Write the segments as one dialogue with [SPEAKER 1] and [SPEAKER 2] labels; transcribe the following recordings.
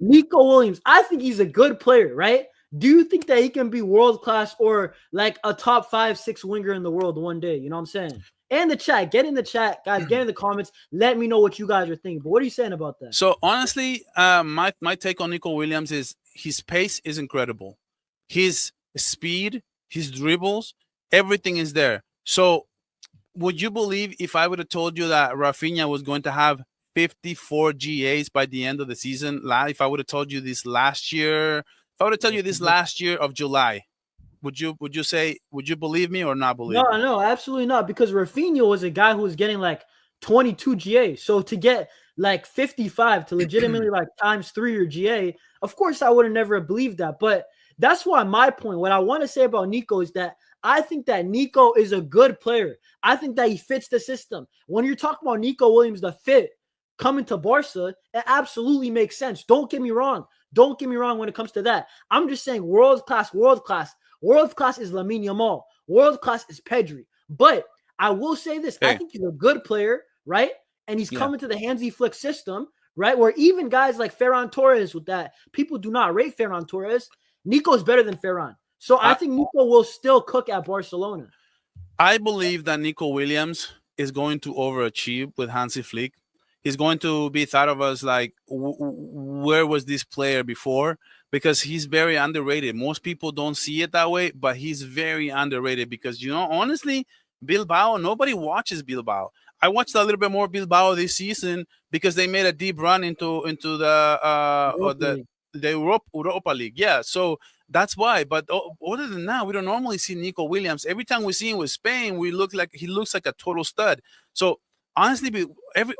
[SPEAKER 1] Nico Williams, I think he's a good player, right? Do you think that he can be world class or like a top 5, 6 winger in the world one day? You know what I'm saying? And the chat, get in the chat, guys, get in the comments. Let me know what you guys are thinking. But what are you saying about that?
[SPEAKER 2] So honestly, my take on Nico Williams is his pace is incredible, his speed, his dribbles, everything is there. So would you believe if I would have told you that Rafinha was going to have 54 GAs by the end of the season? If I would have told you this last year, if I would have told you this last year of July, would you believe me or not
[SPEAKER 1] No,
[SPEAKER 2] believe me?
[SPEAKER 1] no, absolutely not. Because Rafinha was a guy who was getting like 22 GA. So to get like 55 to legitimately like times 3 your GA, of course I would have never believed that. But that's why my point, what I want to say about Nico is that I think that Nico is a good player. I think that he fits the system. When you're talking about Nico Williams, the fit coming to Barca, it absolutely makes sense. Don't get me wrong. Don't get me wrong when it comes to that. I'm just saying world class, world class. World class is Lamine Yamal. World class is Pedri. But I will say this. I
[SPEAKER 2] Okay.
[SPEAKER 1] think he's a good player, right? And he's
[SPEAKER 2] Yeah.
[SPEAKER 1] coming to the Hansi Flick system, right? Where even guys like Ferran Torres with that, people do not rate Ferran Torres. Nico is better than Ferran. So I
[SPEAKER 2] I,
[SPEAKER 1] think Nico will still cook at Barcelona.
[SPEAKER 2] I believe that Nico Williams is going to overachieve with Hansi Flick. He's going to be thought of as like, where was this player before? Because he's very underrated. Most people don't see it that way, but he's very underrated because, honestly, Bilbao, nobody watches Bilbao. I watched a little bit more Bilbao this season because they made a deep run into
[SPEAKER 1] Europa League.
[SPEAKER 2] the Europa League. Yeah, so that's why. But other than that, we don't normally see Nico Williams. Every time we see him with Spain, he looks like a total stud. So honestly,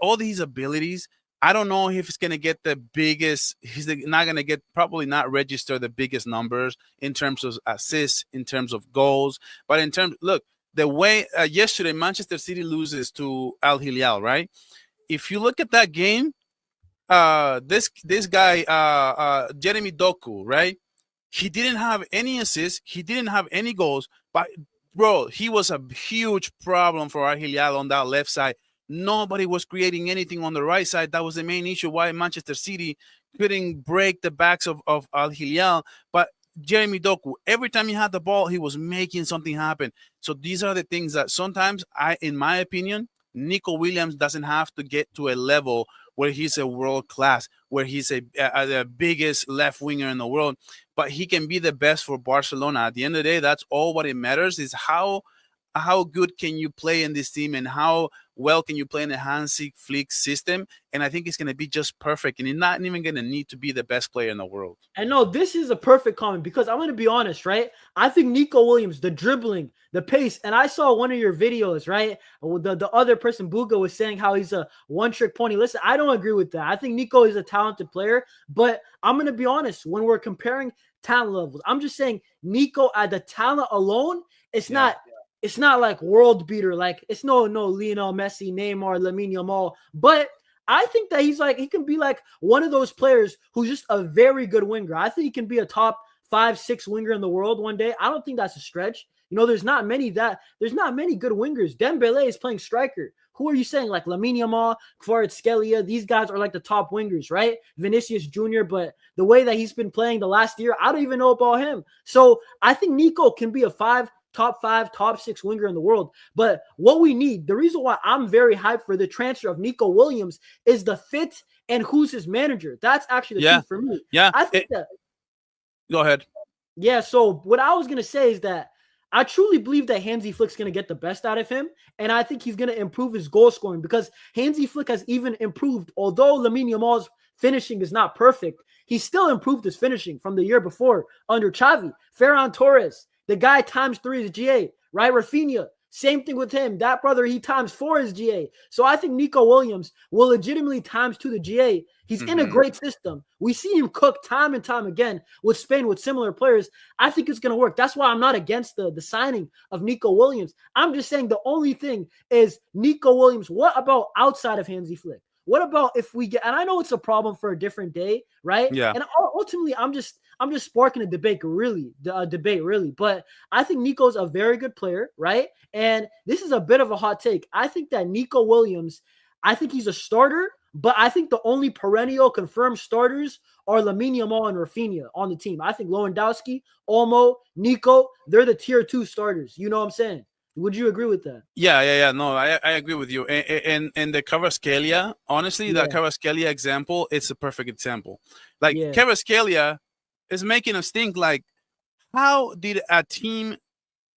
[SPEAKER 2] all these abilities, I don't know if he's gonna get the biggest. He's not gonna get, probably not register the biggest numbers in terms of assists, in terms of goals, but in terms, look, the way yesterday Manchester City loses to Al Hilal, right? If you look at that game, this guy Jeremy Doku, right? He didn't have any assists. He didn't have any goals. But bro, he was a huge problem for Al Hilal on that left side. Nobody was creating anything on the right side. That was the main issue why Manchester City couldn't break the backs of Al Hilal. But Jeremy Doku, every time he had the ball, he was making something happen. So these are the things that sometimes in my opinion, Nico Williams doesn't have to get to a level where he's a world class, where he's the biggest left winger in the world, but he can be the best for Barcelona. At the end of the day, that's all what it matters is how good can you play in this team and how well can you play in the Hansi Flick system. And I think it's going to be just perfect. And he's not even going to need to be the best player in the world.
[SPEAKER 1] And no, this is a perfect comment because I'm going to be honest, right? I think Nico Williams, the dribbling, the pace, and I saw one of your videos, right? The other person, Buga, was saying how he's a one-trick pony. Listen, I don't agree with that. I think Nico is a talented player, but I'm going to be honest. When we're comparing talent levels, I'm just saying Nico at the talent alone, it's not. It's not like world beater, like it's no Lionel Messi, Neymar, Lamine Yamal, but I think that he can be like one of those players who's just a very good winger. I think he can be a top 5, 6 winger in the world one day. I don't think that's a stretch. There's not many good wingers. Dembele is playing striker. Who are you saying? Like Lamine Yamal, Kvaratskhelia, these guys are like the top wingers, right? Vinicius Jr., but the way that he's been playing the last year, I don't even know about him. So I think Nico can be a top 5, top 6 winger in the world. But what we need, the reason why I'm very hyped for the transfer of Nico Williams is the fit and who's his manager. That's actually the key for me.
[SPEAKER 2] Yeah.
[SPEAKER 1] I think that.
[SPEAKER 2] Go ahead.
[SPEAKER 1] Yeah, so what I was going to say is that I truly believe that Hansi Flick's going to get the best out of him, and I think he's going to improve his goal scoring because Hansi Flick has even improved. Although Lamine Yamal's finishing is not perfect, he still improved his finishing from the year before under Xavi. Ferran Torres, the guy times 3 his GA, right? Rafinha, same thing with him. That brother, he times 4 his GA. So I think Nico Williams will legitimately times 2 the GA. He's in a great system. We see him cook time and time again with Spain with similar players. I think it's going to work. That's why I'm not against the signing of Nico Williams. I'm just saying the only thing is Nico Williams. What about outside of Hansi Flick? What about if we get, and I know it's a problem for a different day, right?
[SPEAKER 2] Yeah.
[SPEAKER 1] And ultimately, I'm just sparking a debate, really. But I think Nico's a very good player, right? And this is a bit of a hot take. I think that Nico Williams, I think he's a starter, But I think the only perennial confirmed starters are Lamine Yamal and Rafinha on the team. I think Lewandowski, Olmo, Nico, they're the tier 2 starters. You know what I'm saying? Would you agree with that?
[SPEAKER 2] Yeah. No, I agree with you. And the Kvaratskhelia, honestly, that
[SPEAKER 1] Yeah,
[SPEAKER 2] Kvaratskhelia example, it's a perfect example. Like
[SPEAKER 1] yeah,
[SPEAKER 2] Kvaratskhelia is making us think like, how did a team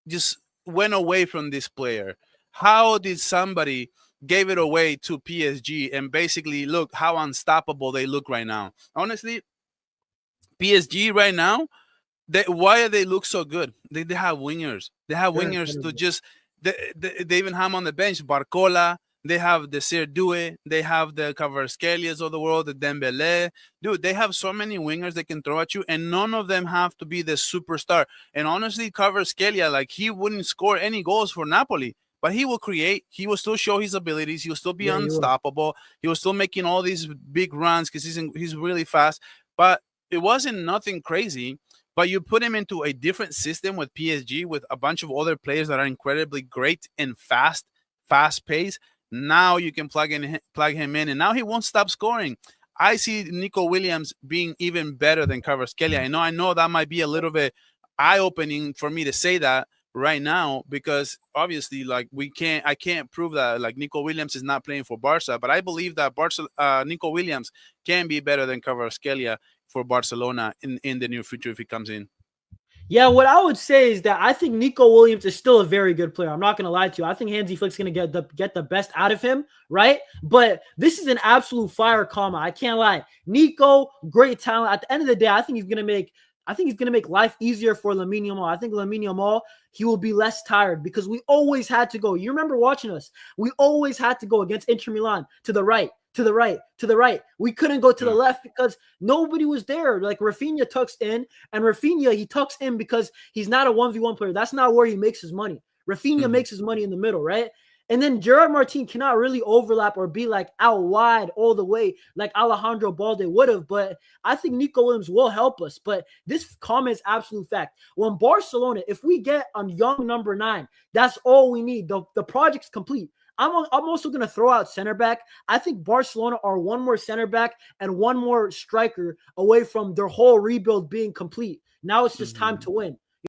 [SPEAKER 2] just went away from this player? How did somebody gave it away to PSG and basically look how unstoppable they look right now? Honestly, PSG right now, why they look so good? They have wingers. They have
[SPEAKER 1] they're
[SPEAKER 2] wingers to
[SPEAKER 1] incredible.
[SPEAKER 2] just they even have on the bench Barcola. They have the Serdue. They have the Kvaratskhelia of the world, the Dembele. Dude, they have so many wingers they can throw at you, and none of them have to be the superstar. And honestly, Kvaratskhelia, like he wouldn't score any goals for Napoli, but he will create. He will still show his abilities. He will still be
[SPEAKER 1] Yeah, you will.
[SPEAKER 2] unstoppable. He was still making all these big runs because he's really fast. But it wasn't nothing crazy, but you put him into a different system with PSG with a bunch of other players that are incredibly great and fast pace. Now you can plug him in, and now he won't stop scoring. I see Nico Williams being even better than Kvaratskhelia. I know that might be a little bit eye-opening for me to say that right now, because obviously, like I can't prove that like Nico Williams is not playing for Barca, but I believe that Nico Williams can be better than Kvaratskhelia for Barcelona in the near future if he comes in.
[SPEAKER 1] Yeah, what I would say is that I think Nico Williams is still a very good player. I'm not gonna lie to you. I think Hansi Flick's gonna get the best out of him, right? But this is an absolute fire comma. I can't lie. Nico, great talent. At the end of the day, I think he's gonna make life easier for Lamine Yamal. I think Lamine Yamal, he will be less tired because we always had to go. You remember watching us? We always had to go against Inter Milan to the right, to the right, to the right. We couldn't go to the
[SPEAKER 2] Yeah.
[SPEAKER 1] left because nobody was there. Like Rafinha tucks in, and Rafinha, he tucks in because he's not a 1v1 player. That's not where he makes his money. Rafinha
[SPEAKER 2] Mhm.
[SPEAKER 1] makes his money in the middle, right? And then Gerard Martin cannot really overlap or be like out wide all the way like Alejandro Balde would have. But I think Nico Williams will help us. But this comment is absolute fact. When Barcelona, if we get a young number 9, that's all we need. The project's complete. I'm also going to throw out center back. I think Barcelona are one more center back and one more striker away from their whole rebuild being complete. Now it's just time
[SPEAKER 2] Mhm.
[SPEAKER 1] to win.